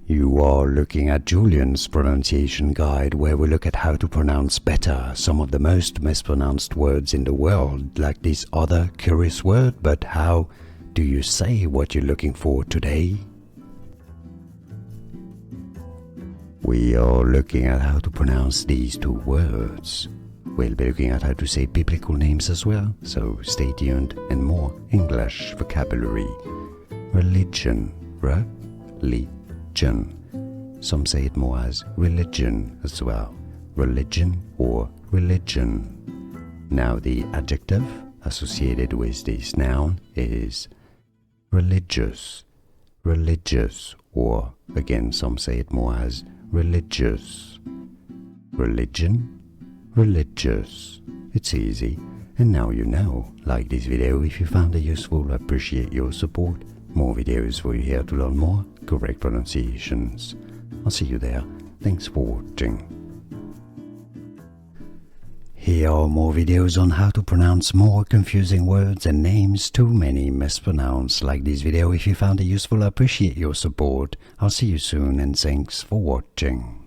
You are looking at Julian's pronunciation guide, where we look at how to pronounce better some of the most mispronounced words in the world, like this other curious word. But how do you say what you're looking for today? We are looking at how to pronounce these two words. We'll be looking at how to say biblical names as well, so stay tuned, and more English vocabulary. Religion, religion. Some say it more as religion as well. Religion or religion. Now the adjective associated with this noun is religious, religious, or again some say it more as religious. Religion, religious. It's easy, and now you know. Like this video if you found it useful. I appreciate your support. More videos for you here to learn more correct pronunciations. I'll see you there. Thanks for watching. Here are more videos on how to pronounce more confusing words and names too many mispronounced. Like this video if you found it useful. I appreciate your support. I'll see you soon, and thanks for watching.